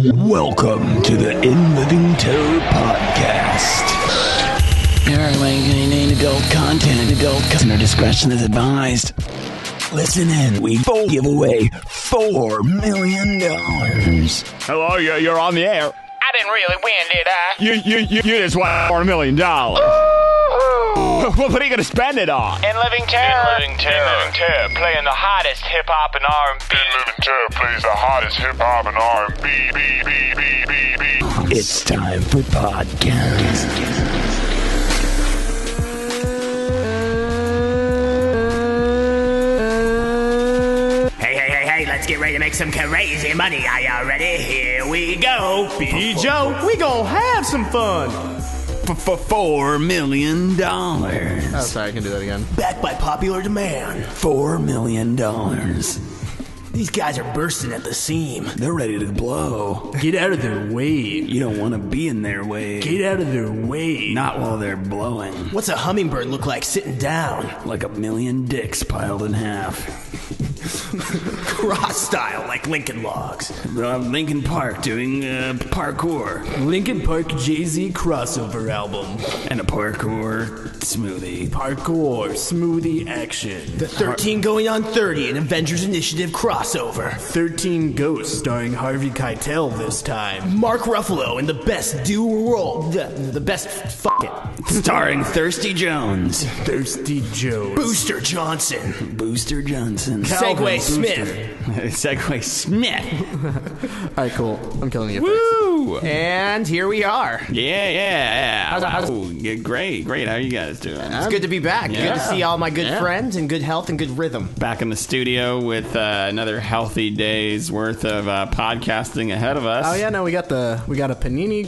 Welcome to the InLivingTerror podcast. Adult content. Listener discretion is advised. Listen in. We give away $4 million. Hello, you're on the air. I didn't really win, did I? You just won $4 million. What are you gonna spend it on? InLivingTerror. InLivingTerror, playing the hottest hip hop and R&B. InLivingTerror plays the hottest hip hop and R&B. It's time for podcast. Hey, let's get ready to make some crazy money. Are y'all ready? Here we go. B. Joe, we gon' have some fun. For $4 million. Oh, sorry, I can do that again. Backed by popular demand. $4 million. These guys are bursting at the seam. They're ready to blow. Get out of their way. You don't want to be in their way. Get out of their way. Not while they're blowing. What's a hummingbird look like sitting down? Like a million dicks piled in half. Cross style, like Lincoln Logs. Lincoln Park doing parkour. Lincoln Park Jay-Z crossover album. And a parkour smoothie. Parkour smoothie action. The 13 going on 30, an Avengers Initiative crossover. 13 Ghosts starring Harvey Keitel this time. Mark Ruffalo in the best duo the best fuck it. Starring Thirsty Jones. Thirsty Joe. Booster Johnson. Calvin Segway Smith. Segway Smith. All right, cool. I'm killing you. Woo! And here we are. Yeah. How's Great. How are you guys doing? It's good to be back. Yeah. Good to see all my good friends in good health and good rhythm. Back in the studio with another healthy day's worth of podcasting ahead of us. Oh yeah, no, we got a panini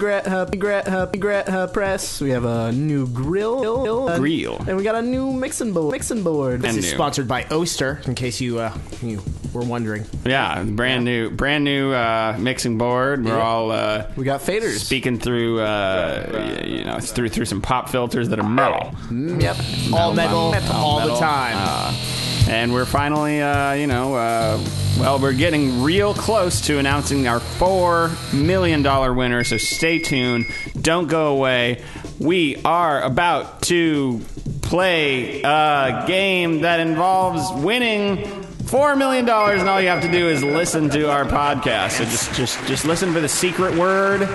press. We have a new grill, and we got a new mixing board. This is sponsored by Oster, in case you were wondering. Yeah, brand new mixing board. We're all we got faders speaking through through some pop filters that are metal. Yep, all metal the time. And we're finally, we're getting real close to announcing our $4 million winner, so stay tuned. Don't go away. We are about to play a game that involves winning $4 million, and all you have to do is listen to our podcast. So just listen for the secret word.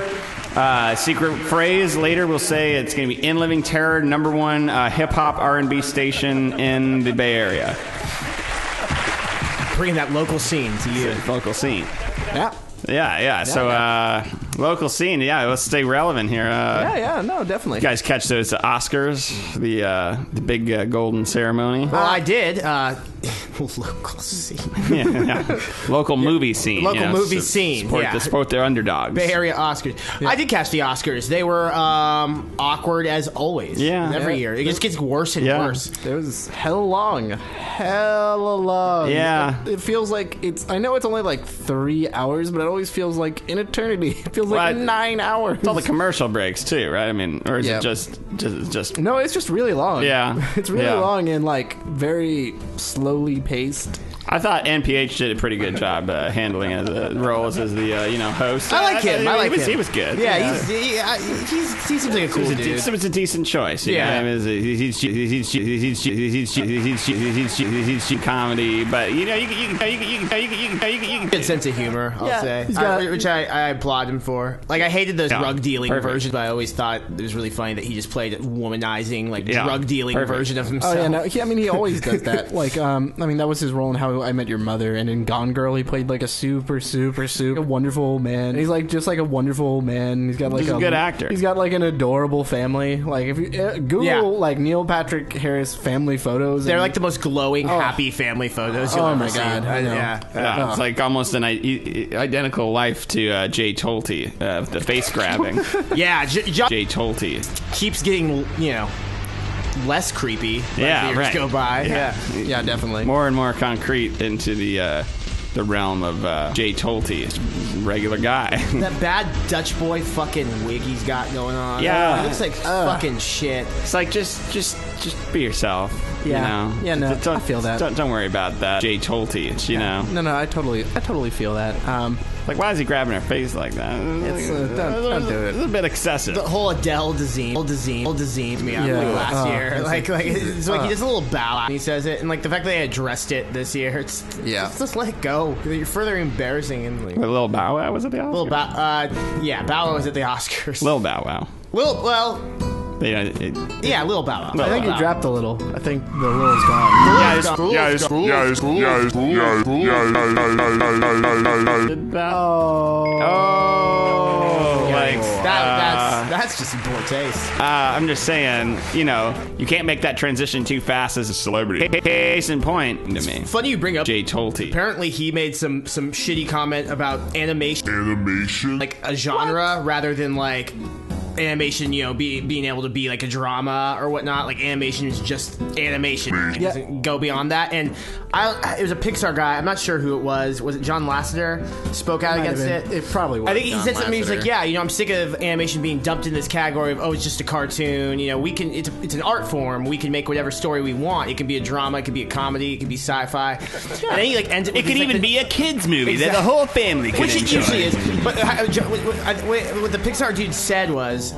Secret phrase. Later we'll say it's going to be InLivingTerror, #1 hip-hop R&B station in the Bay Area. Bringing that local scene to you. Local scene. Yeah. So, local scene. Yeah, let's stay relevant here. No, definitely. You guys catch those Oscars, the big golden ceremony? Well, I did. Local scene. Yeah. Local movie scene. Movie scene. Support their underdogs. Bay Area Oscars. Yeah. I did catch the Oscars. They were awkward as always. Yeah. Every year. It just gets worse and worse. It was hella long. Yeah. It feels like I know it's only like 3 hours, but it always feels like an eternity. It feels like 9 hours. It's all the commercial breaks too, right? I mean, or is it just? No, it's just really long. Yeah. It's really long and like very slowly paced. I thought NPH did a pretty good job handling the roles as the host. I like him. He was good. Yeah, he seems like a cool dude. It was a decent choice. Yeah, he's comedy, but you good sense of humor. I'll say, which I applaud him for. Like I hated those drug dealing versions, but I always thought it was really funny that he just played a womanizing, drug dealing version of himself. Oh yeah, no, he always does that. Like, that was his role in How I Met Your Mother, and in Gone Girl he played like a super wonderful old man. He's like just like a wonderful old man. He's got like a good actor. He's got like an adorable family. Like if you Google like Neil Patrick Harris family photos, they're like the most glowing, happy family photos you'll ever see. God, I know. Yeah. It's like almost an identical life to Jay Tolte, the face grabbing. Yeah, Jay Tolte keeps getting less creepy as years go by. Yeah, definitely. More and more concrete into the realm of Jay Tolte, regular guy. That bad Dutch boy fucking wig he's got going on. Yeah, it looks like fucking shit. It's like just be yourself. Yeah. You know? Yeah, no, Don't- I feel that. Don't worry about that. Jay Tolte, it's, you know. No, I totally feel that. Like, why is he grabbing her face like that? It's, don't do it. It's a bit excessive. The whole Adele disease to me last year. Like it's like he does a little bow and he says it, and like the fact that they addressed it this year, it's just let it go. You're further embarrassing him. Like, Lil Bow Wow was at the Oscars? Lil Bow Wow was at the Oscars. Lil Bow Wow. Lil Bow Wow. I think he dropped a little. I think the Lil's gone. That's just in poor taste. I'm just saying, you know, you can't make that transition too fast as a celebrity. Case in point to me. Funny you bring up Jay Tolte. Apparently he made some shitty comment about animation. Like a genre rather than like animation, you know, being able to be like a drama or whatnot. Like animation is just animation. It doesn't go beyond that. And it was a Pixar guy. I'm not sure who it was. Was it John Lasseter? Spoke out against it. It probably was. I think he said something. He was like, "Yeah, you know, I'm sick of animation being dumped in this category of it's just a cartoon. You know, we can. It's an art form. We can make whatever story we want. It can be a drama. It can be a comedy. It can be sci-fi. And then he like ended. It could even be a kids movie that the whole family can which it enjoy. usually is. But what the Pixar dude said was,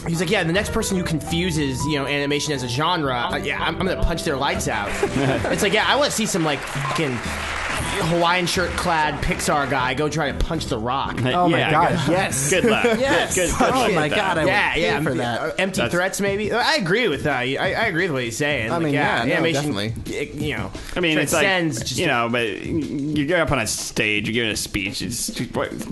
he's like, yeah, the next person who confuses, you know, animation as a genre, I'm gonna punch their lights out. It's like, yeah, I want to see some like fucking Hawaiian shirt clad Pixar guy go try to punch The Rock. Oh my god, yes. Good luck. Yes. Good Oh my shit, god, I yeah, would pay for that. Empty threats, maybe. I agree with that. I agree with what he's saying. I mean, animation, definitely. You know, I mean, it's like, transcends you know, but you go up on a stage, you're giving a speech, it's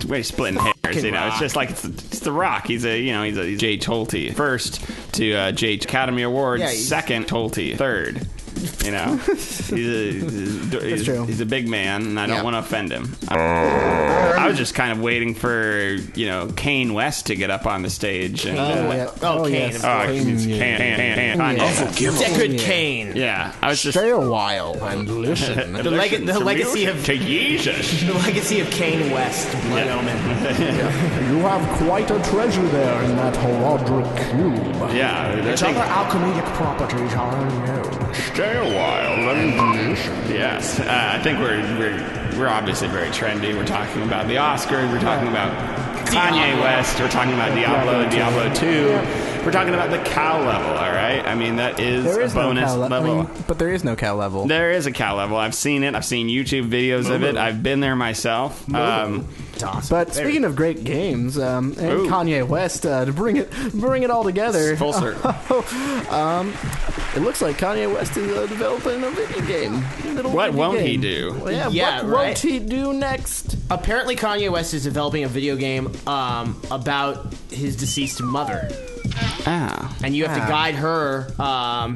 way splitting hairs, you know. It's just like, it's The Rock. He's he's Jay Tolte. First to Jay Academy Awards, second Tolte, third. You know, he's a big man, and I don't want to offend him. I was just kind of waiting for, you know, Kanye West to get up on the stage. And, Kane. Kane. That good Kane. Yeah, I was just Stay a while and listen. The legacy of to Jesus. The legacy of Kane West, Blood Omen. You have quite a treasure there in that Horodric cube. Yeah, Other alchemic properties are unknown. Stay a while. Yes, I think we're obviously very trendy. We're talking about the Oscars. We're talking about Kanye West. We're talking about Diablo 2. We're talking about the cow level, all right? I mean, that is a bonus level. But there is no cow level. There is a cow level. I've seen it. I've seen YouTube videos of it. I've been there myself. But speaking of great games, and Kanye West, to bring it all together, full circle. It looks like Kanye West is developing a video game. What won't he do? Well, what won't he do next? Apparently, Kanye West is developing a video game about his deceased mother. And you have to guide her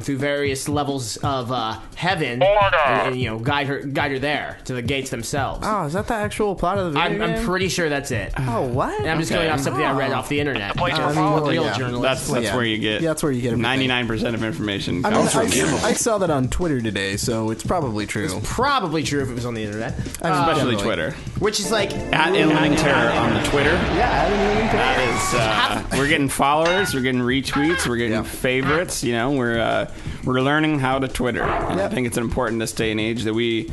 through various levels of heaven, and you know, guide her there to the gates themselves. Oh, is that the actual plot of the video game? I'm pretty sure that's it. Oh, what? And I'm just going off something I read off the internet. Real journalist. That's where you get. Yeah, that's where you get 99% of information. I saw that on Twitter today, so it's probably true. It's probably true if it was on the internet, especially Twitter, which is like at InLivingTerror on the Twitter. Yeah, at InLivingTerror. We're getting followers. We're getting retweets. We're getting favorites. You know, we're learning how to Twitter. And I think it's important this day and age that we,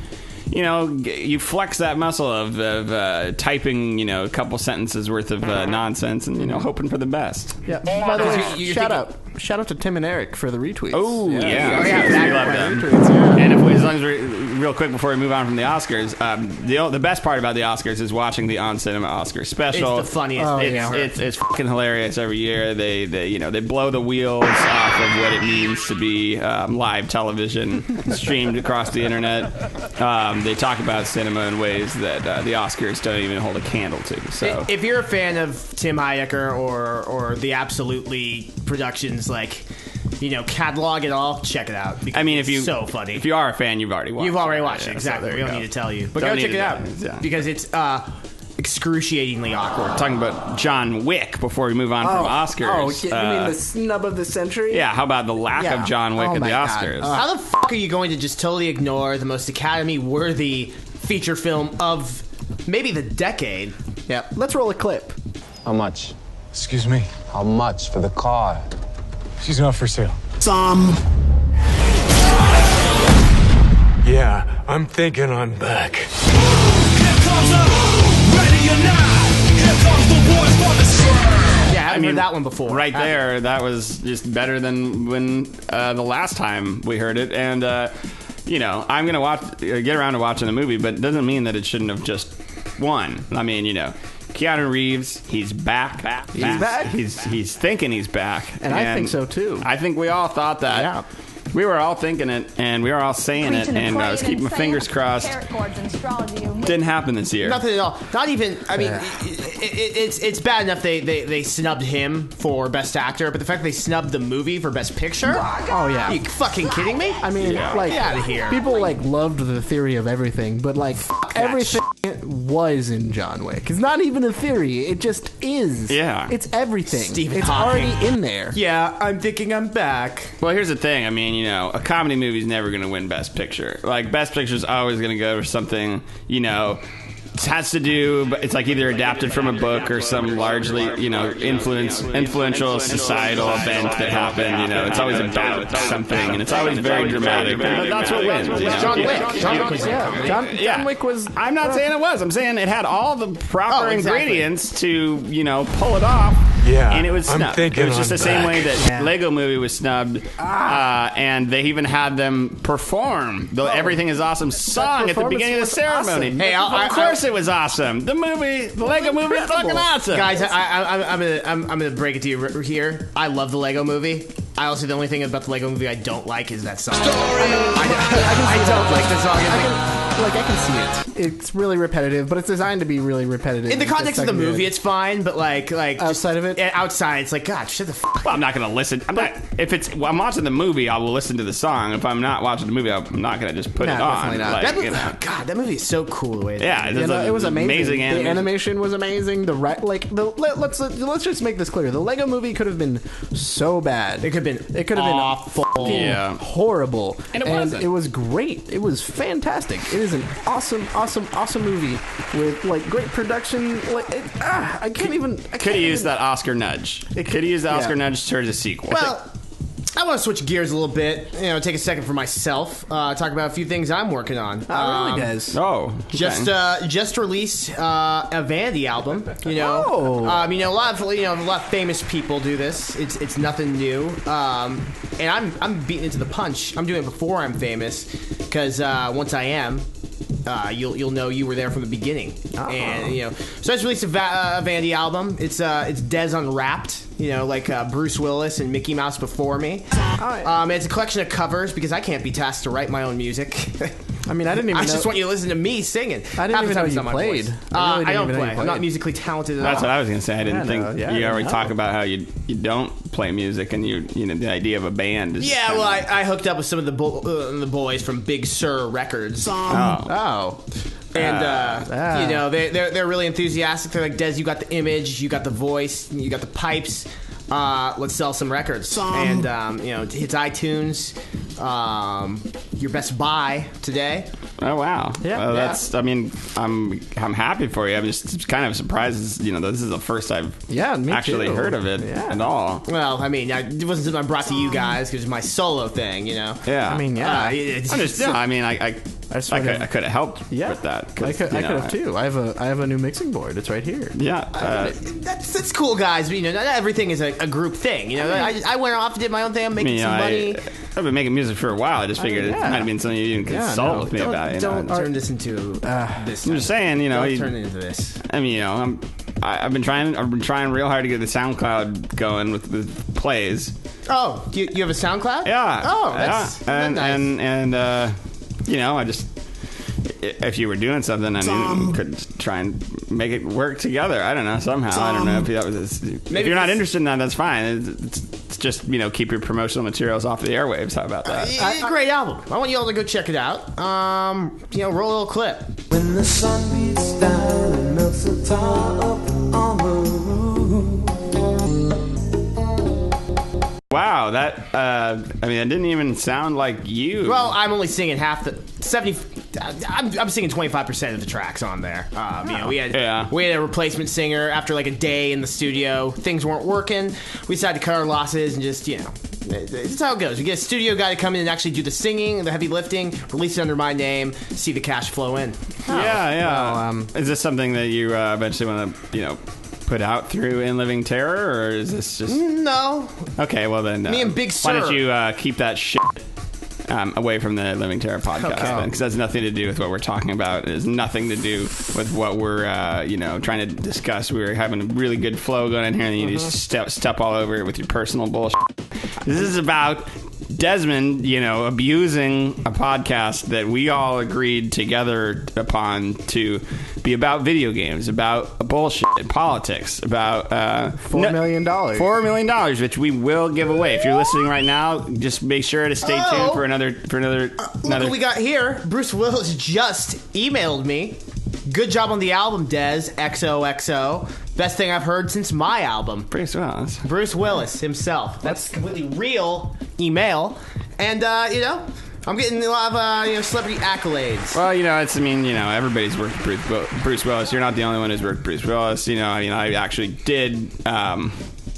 you know, you flex that muscle of typing, you know, a couple sentences worth of nonsense and, you know, hoping for the best. Yeah. By the way, shout out to Tim and Eric for the retweets. Oh yeah, we love them. And as long as real quick before we move on from the Oscars, the best part about the Oscars is watching the On Cinema Oscars special. It's the funniest. It's fucking hilarious every year. They blow the wheels off of what it means to be live television streamed across the internet. They talk about cinema in ways that the Oscars don't even hold a candle to. So if you're a fan of Tim Heidecker or the Absolutely Productions, like, you know, catalog it all, check it out. I mean, so funny. If you are a fan, you've already watched it. Exactly. So we don't need to tell you, but go check it out because it's excruciatingly awkward. We're talking about John Wick before we move on from Oscars. You mean the snub of the century? Yeah, how about the lack of John Wick at the Oscars? How the fuck are you going to just totally ignore the most Academy-worthy feature film of maybe the decade? Yeah, let's roll a clip. How much? Excuse me? How much for the car? She's not for sale. Some Yeah, I'm thinking I'm back. Yeah, I haven't heard that one before. Right there, that was just better than when the last time we heard it. And I'm gonna get around to watching the movie, but it doesn't mean that it shouldn't have just won. I mean, Keanu Reeves, he's back. He's back. He's thinking he's back, and I think so too. I think we all thought that. Yeah. We were all thinking it, and we were all saying it, and I was keeping my fingers crossed. Didn't happen this year. Nothing at all. Not even. I mean, it's bad enough they snubbed him for Best Actor, but the fact they snubbed the movie for Best Picture. Oh yeah. Are you fucking kidding me? I mean, like, get out of here. People loved the theory of everything, but everything was in John Wick. It's not even a theory; it just is. Yeah, it's everything. Stephen it's Hawking. already in there. Yeah, I'm thinking I'm back. Well, here's the thing. I mean, a comedy movie's never going to win Best Picture. Best Picture's always going to go for something, has to do, but it's either adapted from a book or some largely, influential societal event that happened. It's always about something, and it's always very dramatic. And that's what wins. John Wick. John Wick was. I'm not saying it was. I'm saying it had all the proper ingredients to, pull it off. Yeah, and it was I'm snubbed. thinking It was just I'm the same back. way that Lego Movie was snubbed, and they even had them perform the "Everything Is Awesome" song at the beginning of the ceremony. Awesome. Hey, of course it was awesome. The Lego Movie is fucking awesome. Guys, I'm gonna break it to you here. I love the Lego Movie. I also, the only thing about the Lego Movie I don't like is that song. I don't like the song. I can see it. It's really repetitive, but it's designed to be really repetitive. In the context of the movie, it's fine, but outside of it, outside, it's God, shut the fuck. Well, I'm not gonna listen. I'm watching the movie, I will listen to the song. If I'm not watching the movie, I'm not gonna just put it on. Definitely Not. God, that movie is so cool the way. It was amazing. Animation. The animation was amazing. Let's just make this clear. The Lego Movie could have been so bad. It could have been awful. Horrible. And it wasn't. It was great. It was fantastic. It is an awesome movie with great production. I can't even. Could have used that Oscar nudge. It could have used the Oscar nudge towards a sequel. Well, I want to switch gears a little bit. Take a second for myself. Talk about a few things I'm working on. Really, guys? Oh, okay. Just released a Vanity album. A lot of famous people do this. It's nothing new. And I'm beating into the punch. I'm doing it before I'm famous, because once I am, you'll know you were there from the beginning. And so I just released a Vanity album. It's Dez Unwrapped. Bruce Willis and Mickey Mouse before me. It's a collection of covers because I can't be tasked to write my own music. I mean, I didn't even. I just want you to listen to me singing. I didn't even know you played. I don't play. I'm not musically talented at all. That's what I was gonna say. I didn't think you already talk about how you don't play music, and the idea of a band is. Yeah, well, I hooked up with some of the boys from Big Sur Records. And they're really enthusiastic. They're like, Des, you got the image, you got the voice, you got the pipes. Let's sell some records. And hits iTunes. Your best buy today. Oh wow! Yeah, that's. I mean, I'm happy for you. I'm just kind of surprised. This is the first I've actually heard of it at all. Well, I mean, it wasn't something I brought to you guys because it's my solo thing. Yeah. I mean, I could have helped with that. I could have too. I have a new mixing board. It's right here. Yeah, that's cool, guys. But not everything is a group thing. I went off and did my own thing. I'm making some money. I've been making music for a while. I just figured it might have been something you didn't consult with me about. Don't turn this into this. I'm just saying, don't turn it into this. I mean, I've been trying real hard to get the SoundCloud going with plays. Oh, you have a SoundCloud? Yeah. Oh, that's nice. And I just. If you were doing something, you could try and make it work together. I don't know, somehow. I don't know if that was. If you're not interested in that, that's fine. It's just keep your promotional materials off the airwaves. How about that? It's a great album. I want you all to go check it out. Roll a little clip. When the sun beats down and melts the tar up on the roof. Wow, that it didn't even sound like you. Well, I'm only singing half the 70. I'm singing 25% of the tracks on there. We had a replacement singer after a day in the studio. Things weren't working. We decided to cut our losses and just It's how it goes. We get a studio guy to come in and actually do the singing, the heavy lifting, release it under my name, see the cash flow in. Yeah. Well, is this something that you eventually want to, put out through InLivingTerror, or is this just... No. Okay, well then... Me and Big Sir. Why don't you keep that shit away from the InLivingTerror podcast, then, because that's nothing to do with what we're talking about. It has nothing to do with what we're, trying to discuss. We were having a really good flow going in here, and you just step all over it with your personal bullshit. This is about Desmond, abusing a podcast that we all agreed together upon to be about video games, about bullshit, politics, about $4 million. $4 million, which we will give away. If you're listening right now, just make sure to stay tuned for another. Look what we got here. Bruce Willis just emailed me. Good job on the album, Des. XOXO. Best thing I've heard since my album. Bruce Willis. Bruce Willis himself. That's completely real email. And, I'm getting a lot of, celebrity accolades. Well, everybody's worked with Bruce Willis. You're not the only one who's worked with Bruce Willis. I actually did...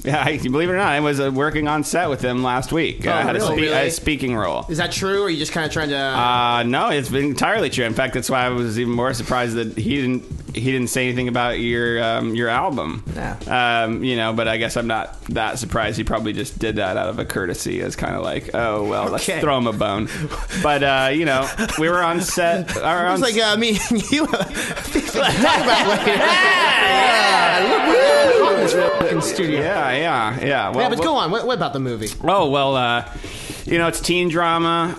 believe it or not, I was working on set with him last week. I had a speaking role. Is that true, or are you just kind of trying to... No, it's been entirely true. In fact, that's why I was even more surprised that he didn't say anything about your album. Yeah. But I guess I'm not that surprised. He probably just did that out of a courtesy, as kind of like, let's throw him a bone. But, we were on set. It was like me and you. Talk about in studio. Yeah. Well, But go on. What about the movie? Oh, well, it's teen drama.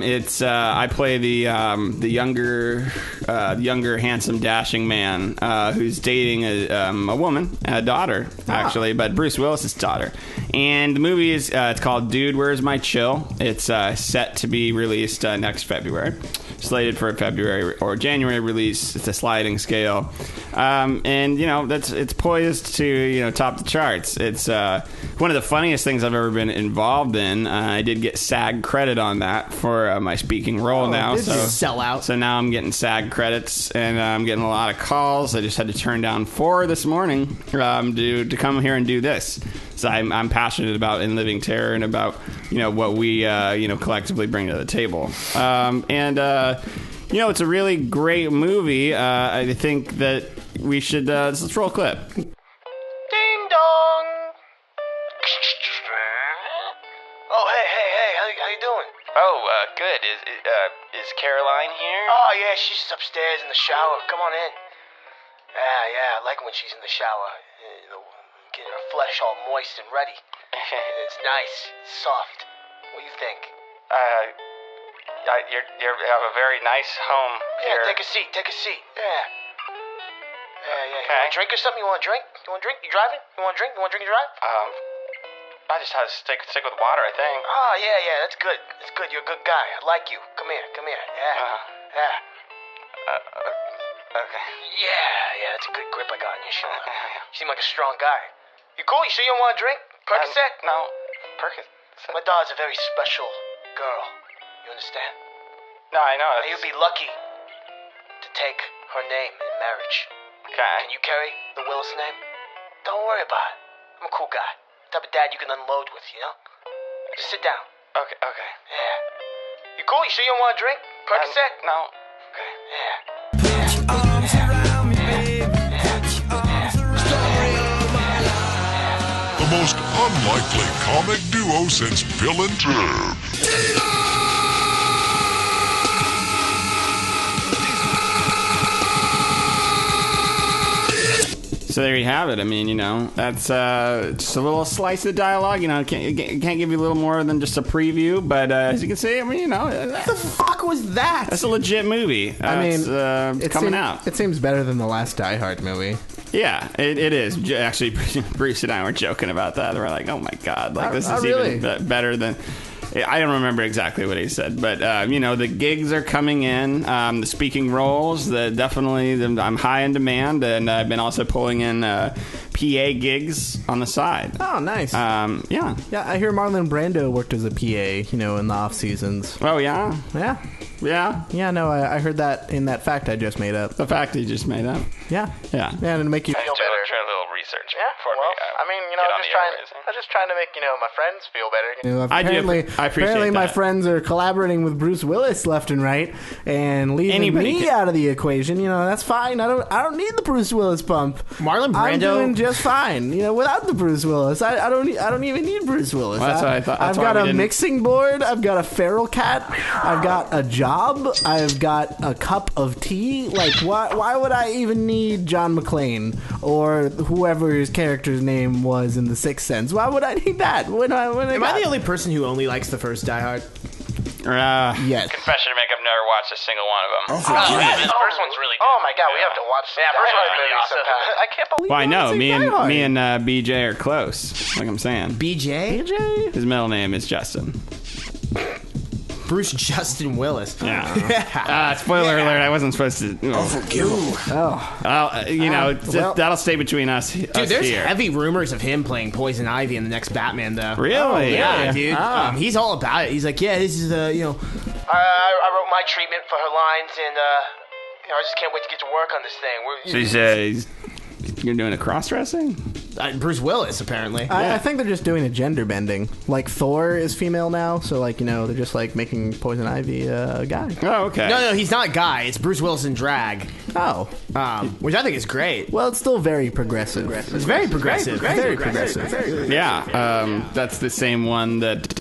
It's I play the younger, handsome, dashing man who's dating a woman, a daughter, actually, but Bruce Willis's daughter. And the movie is it's called Dude, Where's My Chill? It's set to be released next February. Slated for a February or January release. It's a sliding scale, and it's poised to top the charts. It's one of the funniest things I've ever been involved in. I did get SAG credit on that for my speaking role now. Did you sell out? So now I'm getting SAG credits, and I'm getting a lot of calls. I just had to turn down 4 this morning to come here and do this. So I'm passionate about InLivingTerror and about what we collectively bring to the table. It's a really great movie. I think that we should let's roll a clip. Ding dong. Oh, hey, how you doing? Oh, good. Is Caroline here? Oh, yeah, she's just upstairs in the shower. Come on in. Yeah, I like when she's in the shower. Getting her flesh all moist and ready. It's nice. It's soft. What do you think? You have a very nice home here. Yeah, take a seat. Yeah. You want a drink or something? You want a drink? You driving? You want a drink? You drive? I just have to stick with water, I think. Oh, yeah, that's good. That's good. You're a good guy. I like you. Come here. Yeah. Okay. Yeah, that's a good grip I got on your shoulder. You seem like a strong guy. You cool? You sure you don't want a drink? Percocet? No. Percocet? My daughter's a very special girl. You understand? No, I know. You'd be lucky to take her name in marriage. Okay. Can you carry the Willis name? Don't worry about it. I'm a cool guy. The type of dad you can unload with, Just sit down. Okay. Yeah. You cool? You sure you don't want a drink? Percocet? No. Okay. Yeah. The most unlikely comic duo since Bill and Ted. So there you have it. I mean, that's just a little slice of dialogue. Can't give you a little more than just a preview. But as you can see, I mean, what the fuck was that? That's a legit movie. It's coming out. It seems better than the last Die Hard movie. Yeah, it is. Actually, Bruce and I were joking about that. We're like, oh my god, this is even better than... I don't remember exactly what he said, but the gigs are coming in, the speaking roles. I'm high in demand, and I've been also pulling in PA gigs on the side. Oh, nice. Yeah. I hear Marlon Brando worked as a PA, in the off seasons. Oh yeah. Yeah. No, I heard that in that fact I just made up. The fact you just made up. Yeah. Yeah. And to make you feel better. Try a little research. research Yeah, before well, we I mean, you know, get I'm on just the trying. airwaves. I'm just trying to make my friends feel better. I appreciate apparently my that. friends are collaborating with Bruce Willis left and right, and leaving Anybody me can- out of the equation. That's fine. I don't need the Bruce Willis bump. Marlon I'm Brando- doing just fine. Without the Bruce Willis, I don't even need Bruce Willis. Well, that's what I thought. That's I've why got we a didn't- mixing board. I've got a feral cat. I've got a job. I've got a cup of tea. Like, why would I even need John McClane or whoever his character's name was in The Sixth Sense? Why would I need that? Am I the only person who only likes the first Die Hard? Yes. Confession to make, I've never watched a single one of them. The first one's really good. Oh my god, we have to watch. Yeah, first one's really movies awesome. sometime. I can't believe. Well, I know. say Me Die Hard. and BJ are close. Like I'm saying. BJ? His middle name is Justin. Bruce Justin Willis. Yeah. Spoiler alert! I wasn't supposed to. That'll stay between us. Dude, there's heavy rumors of him playing Poison Ivy in the next Batman, though. Really? Yeah, dude. He's all about it. He's like, yeah, this is I wrote my treatment for her lines, and I just can't wait to get to work on this thing. You're doing a cross dressing? Bruce Willis, apparently. I think they're just doing a gender bending. Like Thor is female now, so they're just making Poison Ivy a guy. Oh, okay. No, he's not a guy. It's Bruce Willis in drag. Oh, which I think is great. well, it's still very progressive. It's very progressive. Very progressive. Yeah, that's the same one that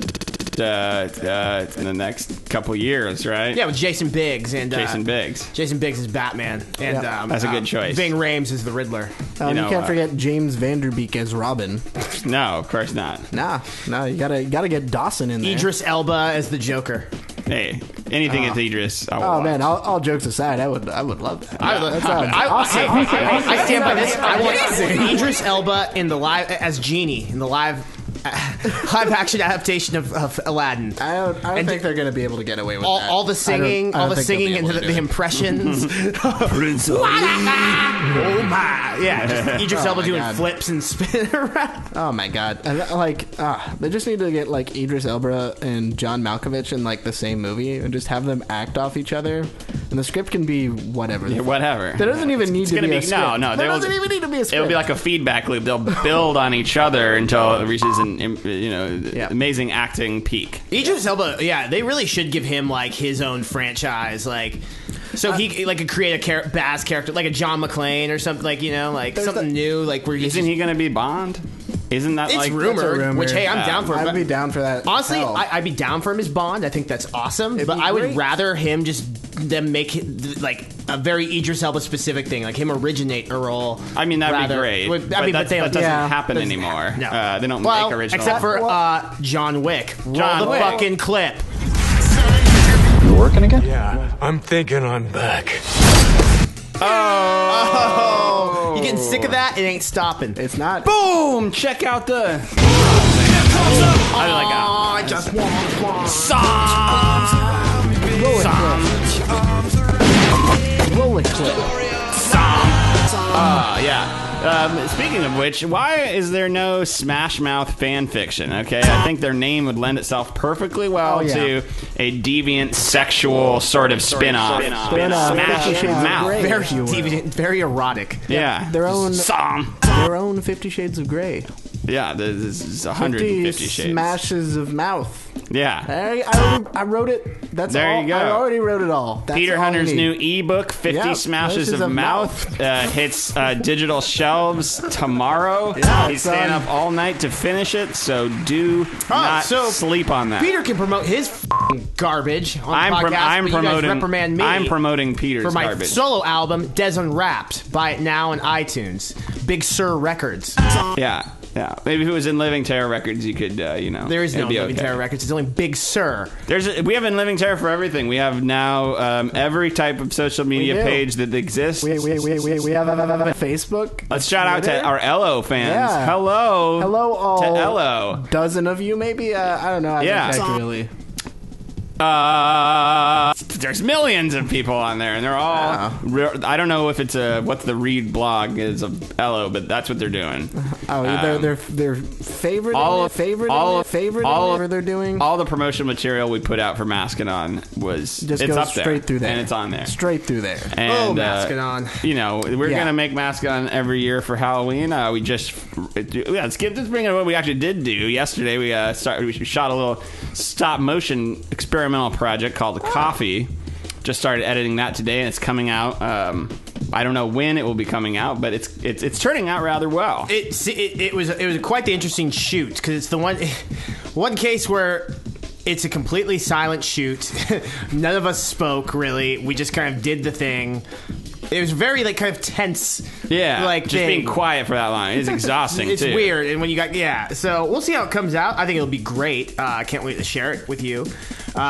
in the next couple years, right? Yeah, with Jason Biggs and Jason Biggs. Jason Biggs is Batman, and That's a good choice. Ving Rhames is the Riddler. You can't forget James Vanderbeek as Robin. No, of course not. Nah, you gotta get Dawson in there. Idris Elba as the Joker. Hey, anything with Idris. Oh man, all jokes aside, I would love that. That sounds awesome. I stand by this. I want Idris Elba in the live as Genie in the live action adaptation of Aladdin. I don't think they're gonna be able to get away with that. All the singing, I don't think they'll be and able to do the it. impressions. Prince Oh my! Yeah, just Idris Elba my doing God. flips and spinning around. Oh my god! They just need to get Idris Elba and John Malkovich in the same movie and just have them act off each other, and the script can be whatever. Whatever. There doesn't even need to be a script. No. There doesn't even need to be a script. It'll be like a feedback loop. They'll build on each other until it reaches an amazing acting peak. Idris Elba, yeah, they really should give him his own franchise, so he could create a Baz character, like a John McClane or something, something new, where Isn't he going to be Bond? Isn't that it's rumored? Which hey, I'm down for. I'd be down for that. Honestly, Hell. I'd be down for him as Bond. I think that's awesome. It'd but be I would great. rather him them make it a very Idris Elba specific thing, him originate a role. I mean, that'd be great. But that doesn't happen anymore. No. They don't make original. Except for John Wick. Roll the fucking clip. You working again? Yeah, I'm thinking I'm back. Oh! You getting sick of that? It ain't stopping. It's not. Boom! Check out the. I just want Roll it clip. Yeah. Speaking of which, why is there no Smash Mouth fan fiction? Okay, I think their name would lend itself perfectly well to a deviant sexual sort of spin-off. Smash Mouth. very deviant, very erotic. Yeah. Their own 50 Shades of Grey. Yeah, there's 150 50 shades. Smashes of mouth. Yeah. I wrote it. That's there all. you go. I already wrote it all. That's Peter all I Hunter's need. new ebook, 50 Smashes of Mouth, hits digital shelves tomorrow. He's staying up all night to finish it, so do not sleep on that. Peter can promote his garbage on the podcast, I'm but you guys promoting. reprimand me. I'm promoting Peter's for my garbage. solo album, Des Unwrapped. Buy it now on iTunes. Big Sur Records. Yeah. Maybe if it was InLivingTerror Records, you could, There is no InLivingTerror Records. It's only Big Sur. We have InLivingTerror for everything. We have now every type of social media page that exists. We have a Facebook. Let's shout out to our Ello fans. Yeah. Hello all. to Ello. Dozen of you, maybe. I don't know. I don't really. there's millions of people on there, and they're all. I don't know if it's what the Read blog is of Ello, but that's what they're doing. They're favorite. Whatever they're doing. All the promotional material we put out for Mastodon was just it's goes up there, straight through there, and it's on there, straight through there. And, Mastodon. We're gonna make Mastodon every year for Halloween. Let's bring it. What we actually did do yesterday. We shot a little stop motion experimental project called The Coffee. Just started editing that today, and it's coming out. I don't know when it will be coming out, but it's turning out rather well. It was quite the interesting shoot, because it's the one case where it's a completely silent shoot. None of us spoke really. We just kind of did the thing. It was very kind of tense. Yeah, just being quiet for that long is exhausting. It's too. weird, and when you so we'll see how it comes out. I think it'll be great. I can't wait to share it with you.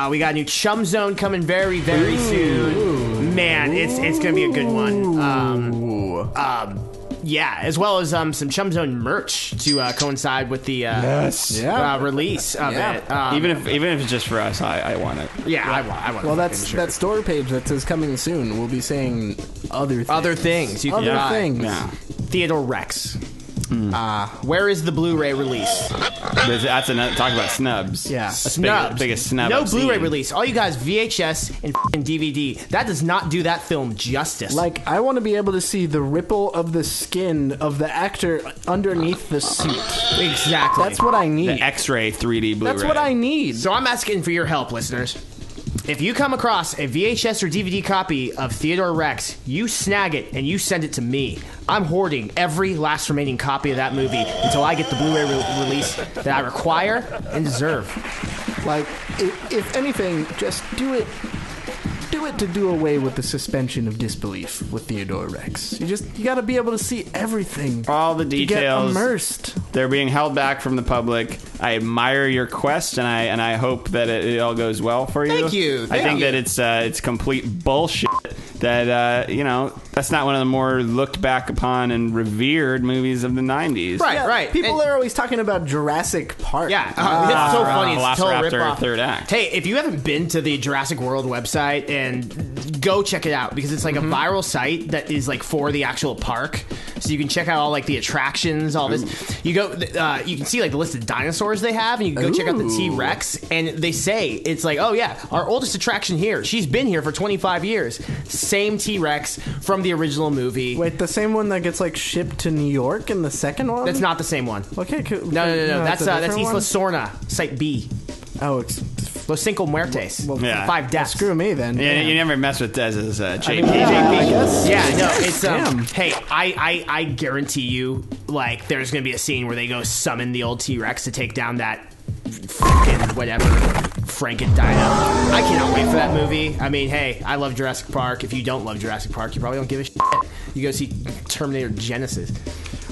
We got a new Chum Zone coming very, very soon. Man, it's gonna be a good one. As well as some Chum Zone merch to coincide with the release of it. Even if it's just for us, I want it. Yeah, I want. Well, that store page that says coming soon will be saying other things. You can buy. Things. Yeah. Theodore Rex. Where is the Blu-ray release? That's talk about snubs. Yeah, snubs. Biggest snub. No I've Blu-ray seen. release. All you guys, VHS and DVD. That does not do that film justice. I want to be able to see the ripple of the skin of the actor underneath the suit. Exactly. That's what I need. The X-ray 3D Blu-ray. That's what I need. So I'm asking for your help, listeners. If you come across a VHS or DVD copy of Theodore Rex, you snag it and you send it to me. I'm hoarding every last remaining copy of that movie until I get the Blu-ray release that I require and deserve. If anything, just do it to do away with the suspension of disbelief with Theodore Rex. You got to be able to see everything. All the details. To get immersed. They're being held back from the public. I admire your quest, and I hope that it all goes well for you. Thank you. I think that it's complete bullshit. That that's not one of the more looked back upon and revered movies of the 90s. Right. People are always talking about Jurassic Park. Yeah, it's so funny. It's a total Velociraptor rip-off. third act. Hey, if you haven't been to the Jurassic World website, and go check it out, because it's a viral site that is for the actual park, so you can check out all the attractions, all this. You go, you can see the list of dinosaurs they have, and you can go check out the T-Rex, and they say it's oh yeah, our oldest attraction here. She's been here for 25 years. Same T-Rex from the original movie. Wait, the same one that gets shipped to New York in the second one? That's not the same one. Okay, cool. No. That's different Isla one? Sorna, Site B. Oh, it's Los Cinco Muertes. Well, 5 deaths. Screw me then. Yeah, you never mess with Dez's JP. I guess. Yeah, no, it's Damn. hey, I guarantee you, there's gonna be a scene where they go summon the old T-Rex to take down that fucking whatever Franken-Dino. I cannot wait for that movie. I mean, hey, I love Jurassic Park. If you don't love Jurassic Park, you probably don't give a shit. You go see Terminator Genesis.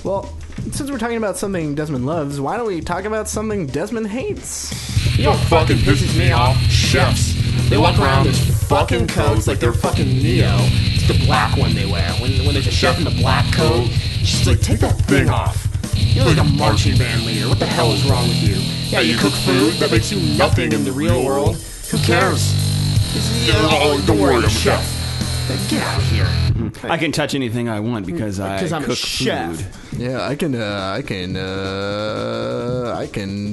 Well, since we're talking about something Desmond loves, why don't we talk about something Desmond hates? You know what fucking pisses me off? Chefs. They walk around in those fucking coats like they're fucking Neo. It's the black one they wear. When there's a chef in the black coat, she's take that thing off. You're like a marching band leader. What the hell is wrong with you? Yeah, you cook food that makes you nothing in the real world. Who cares? Don't worry, I'm a chef. Get out of here. I can touch anything I want because I'm a cook chef. food. Yeah, I can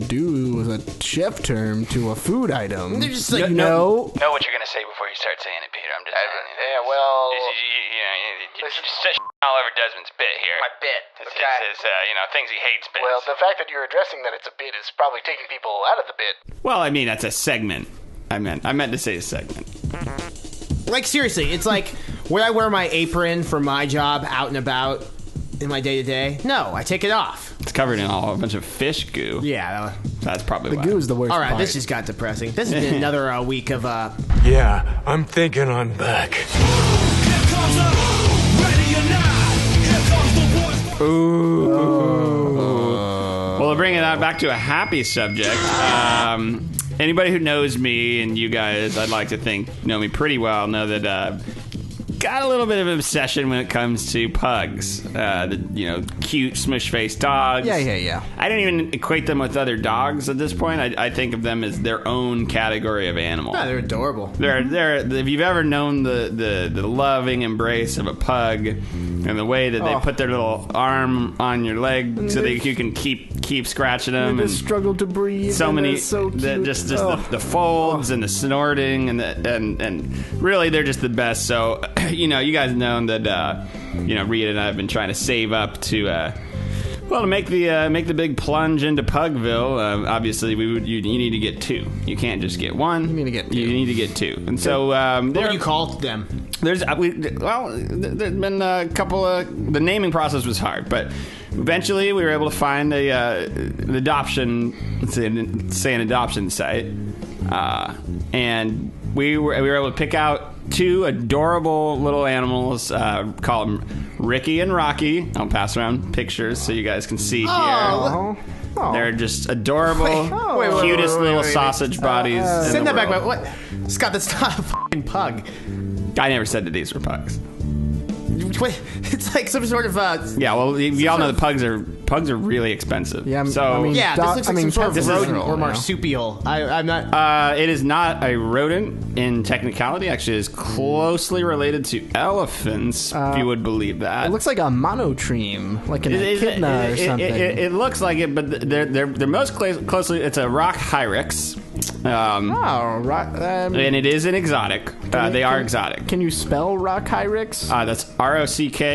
do a chef term to a food item. They're just know. Know what you're gonna say before you start saying it, Peter. I'm just saying. Yeah, well... You just set all over Desmond's bit here. My bit, It's okay. his, things he hates bits. Well, the fact that you're addressing that it's a bit is probably taking people out of the bit. Well, I mean, that's a segment. I meant to say a segment. Seriously, it's would I wear my apron for my job out and about in my day-to-day? No, I take it off. It's covered in a bunch of fish goo. Yeah. That's probably why. Goo is the worst All right, part. this just got depressing. This has been another week of... Yeah, I'm thinking I'm back. Well, to bring it back to a happy subject, anybody who knows me, and you guys, I'd like to think, know me pretty well, know that got a little bit of an obsession when it comes to pugs. Cute, smush-faced dogs. Yeah. I don't even equate them with other dogs at this point. I think of them as their own category of animal. Yeah, they're adorable. They're if you've ever known the loving embrace of a pug and the way that they put their little arm on your leg so that you can keep scratching them. They and just struggle to breathe. so many, so cute. the folds and the snorting and really they're just the best. So you guys know that Rita and I have been trying to save up to make the big plunge into Pugville. Obviously, you need to get 2. You can't just get 1. You need to get 2. You need to get 2. And so what do you call them? There's been a couple of. The naming process was hard, but eventually we were able to find an adoption. Say an adoption site, and we were able to pick out 2 adorable little animals. Call them Ricky and Rocky. I'll pass around pictures so you guys can see here. Oh. They're just adorable, cutest little sausage bodies. Send that back. What, Scott? That's not a fucking pug. I never said that these were pugs. Wait, it's like some sort of yeah. Well, we all know the pugs are really expensive. Yeah, so I mean, yeah, this looks like some sort of rodent or you know. marsupial. I'm not. It is not a rodent in technicality. Actually, it is closely related to elephants, if you would believe that. It looks like a monotreme, like an echidna or something. It looks like it, but they're most closely. It's a rock hyrax. And it is an exotic. They are exotic. Can you spell rock hyrax? That's ROCK.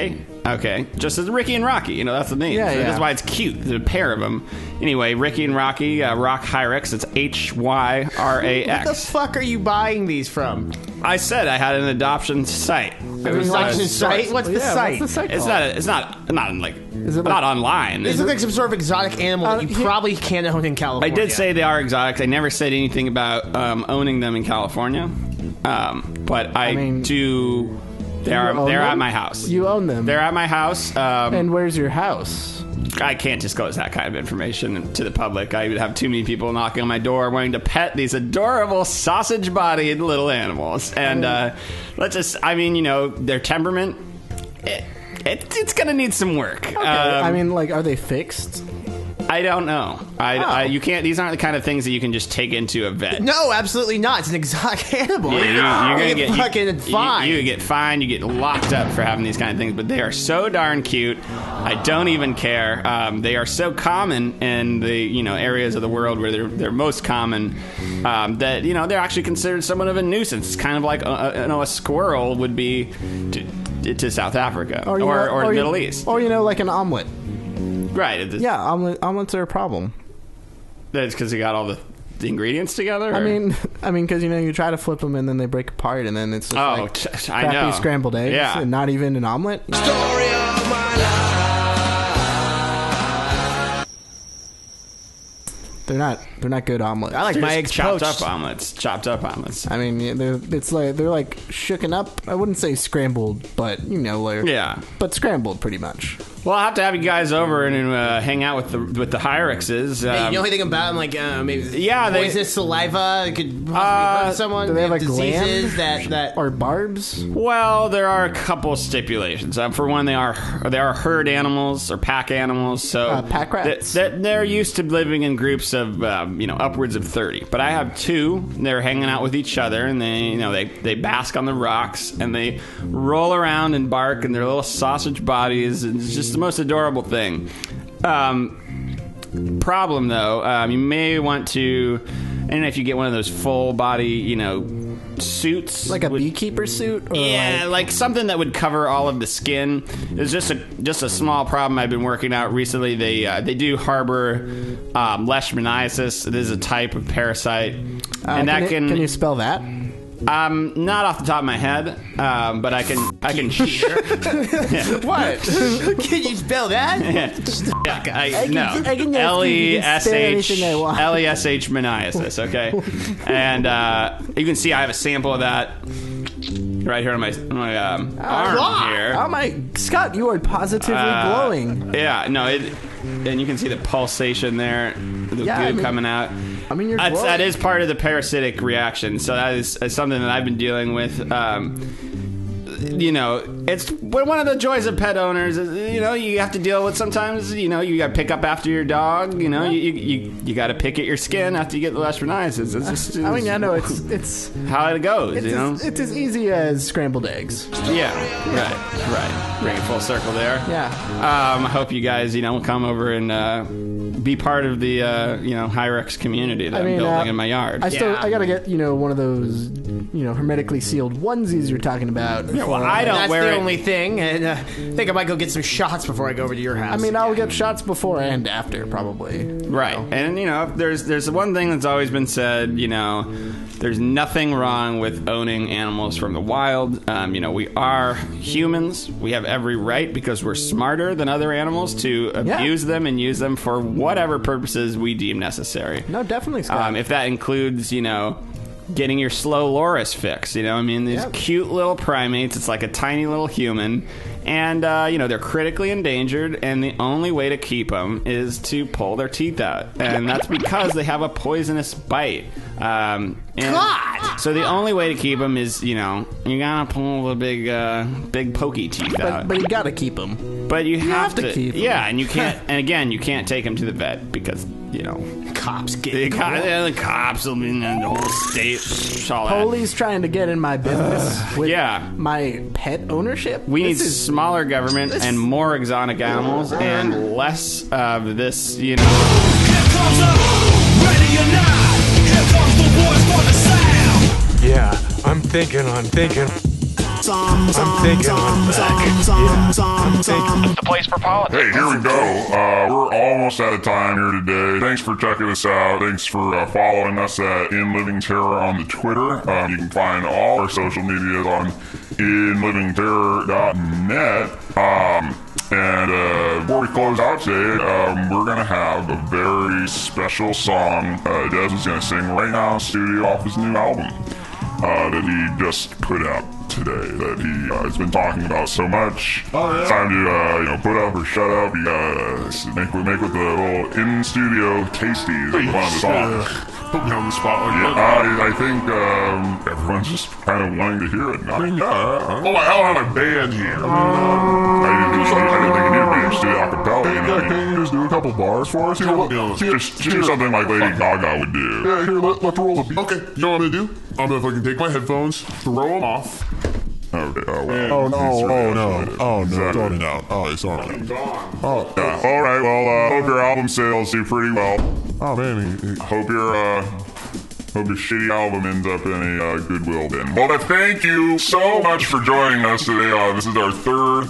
Okay, just as Ricky and Rocky. That's the name. Yeah, so yeah. That's why it's cute. There's a pair of them. Anyway, Ricky and Rocky, rock hyrax. It's HYRAX. What the fuck are you buying these from? I said I had an adoption site. Adoption site? What's the site? What's the site It's called? not not online. This looks like some sort of exotic animal that you probably can't own in California. I did say they are exotic. I never said anything about owning them in California. But I do. They're at my house. You own them. They're at my house. And where's your house? I can't disclose that kind of information to the public. I would have too many people knocking on my door wanting to pet these adorable sausage-bodied little animals. And their temperament, it's going to need some work. Okay. Are they fixed? I don't know. You can't. These aren't the kind of things that you can just take into a vet. No, absolutely not. It's an exotic animal. Yeah, you're gonna get fucking fined. You get fined. You get locked up for having these kind of things. But they are so darn cute. I don't even care. They are so common in the areas of the world where they're most common. That they're actually considered somewhat of a nuisance. It's kind of like a squirrel would be to South Africa or the Middle East, or like an omelet. Right. Yeah, omelets are a problem. That's because they got all the ingredients together? I mean, because you try to flip them and then they break apart and then it's just I know. crappy scrambled eggs and not even an omelet. Story of my life. They're not good omelets. I like my eggs chopped poached. up omelets. I mean, they're like shooken up. I wouldn't say scrambled, but but scrambled pretty much. Well, I'll have to have you guys over and hang out with the Hyraxes. Hey, you know anything about them? Like maybe they poisonous saliva could possibly hurt someone. Do they have like diseases glands that or barbs? Well, there are a couple stipulations. For one, they are herd animals or pack animals. So pack rats. They're used to living in groups of upwards of 30. But I have 2. They're hanging out with each other, and they bask on the rocks and they roll around and bark in their little sausage bodies. And it's just the most adorable thing. Problem though, you may want to. I don't know if you get one of those full body, suits, like a beekeeper suit. Or like something that would cover all of the skin. It's just a small problem I've been working out recently. They do harbor leishmaniasis. It is a type of parasite, and can you spell that? Not off the top of my head, but I can. What? Can you spell that? I can LESH maniasis. Okay, and you can see I have a sample of that right here on my arm here. Oh my, Scott, you are positively glowing. Yeah, no, and you can see the pulsation there, the goo coming out. I mean, you're glowing. That is part of the parasitic reaction. So that is something that I've been dealing with. it's one of the joys of pet owners. Is, you have to deal with sometimes. You got to pick up after your dog. You got to pick at your skin after you get the leishmaniasis. It's just. I mean, I know it's how it goes. It's as easy as scrambled eggs. Yeah. Right. Bring it full circle there. Yeah. I hope you guys, come over and be part of the Hyrex community that I'm building in my yard. I gotta get one of those hermetically sealed onesies you're talking about. Yeah, well, I don't That's wear the it. only thing, and I think I might go get some shots before I go over to your house. I mean, I'll get shots before and after, probably. Right. And, there's one thing that's always been said, there's nothing wrong with owning animals from the wild. We are humans. We have every right, because we're smarter than other animals, to abuse them and use them for whatever purposes we deem necessary. No, definitely, Scott. If that includes, getting your slow loris fix. These cute little primates. It's like a tiny little human. And, they're critically endangered, and the only way to keep them is to pull their teeth out. And that's because they have a poisonous bite. God! So the only way to keep them is, you gotta pull the big pokey teeth out. But you gotta keep them. But you have to keep them. Yeah, and you can't, and again, you can't take them to the vet because, cops get the cops will be in the whole state. All that. Police trying to get in my business with Yeah. my pet ownership. We need smaller government and more exotic animals and less of this, Here comes the ready or not. Here comes the boys for the sound. Yeah, I'm thinking. The place for politics. Hey, here we go. We're almost out of time here today. Thanks for checking us out. Thanks for following us at InLivingTerror on the Twitter. You can find all our social medias on InLivingTerror.net. And before we close out today, we're going to have a very special song Des is going to sing right now in the studio off his new album that he just put out today, that he has been talking about so much. It's time to put up or shut up. You gotta make with the little in-studio tasties of one of the songs. Put me on the spot like that. I think everyone's just kind of wanting to hear it. I mean, yeah. Oh, I have a band here. I didn't think you needed a band, just do it a cappella. Can you just do a couple bars for us? Just do something like Lady Gaga would do. Yeah, here, let's roll the beat. Okay, you know what I'm gonna do? I'm gonna fucking take my headphones, throw them off. Okay, Oh no, sorry out. Oh, sorry. Oh, yeah. All right. Well, hope your album sales do pretty well. Oh man, hope your shitty album ends up in a Goodwill bin. Well, then, thank you so much for joining us today. This is our third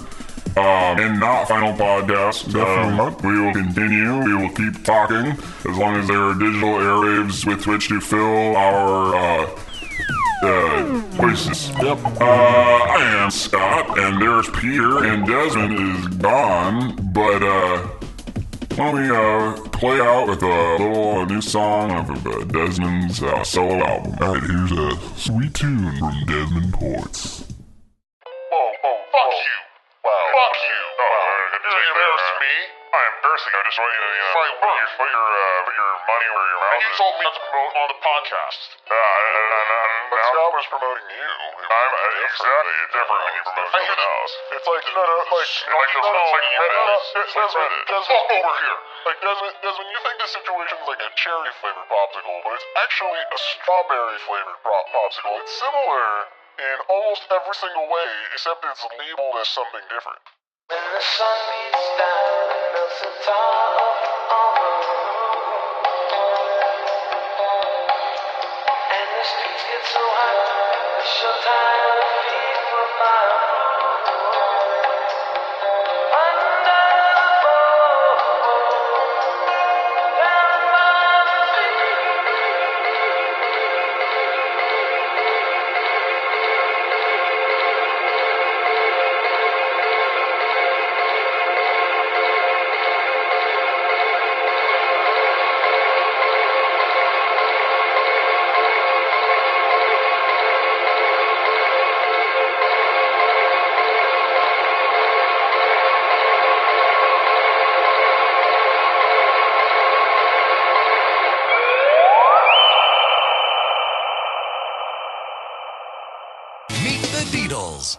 and not final podcast. We will continue. We will keep talking as long as there are digital airwaves with which to fill our voices. Yep. I am Scott, and there's Peter, and Desmond is gone, but let me play out with a little new song of Desmond's solo album. Alright, here's a sweet tune from Desmond Ports. Whoa, fuck you. Wow. Fuck you. You're embarrassing me. I'm embarrassing. I just want you to, put your money where your mouth is. You told me not to promote on the podcast. But Scott was promoting you. I'm exactly different when you promote someone else. It's like, Desmond, fuck over here. Like, Desmond, you think this situation's like a cherry-flavored popsicle, but it's actually a strawberry-flavored popsicle. It's similar in almost every single way, except it's labeled as something different. When the sun beats down and melts the tar on the roof, and the streets get so hot, it's your time to feed from my roof. Under the boat, down by the feet. Meet the Beatles.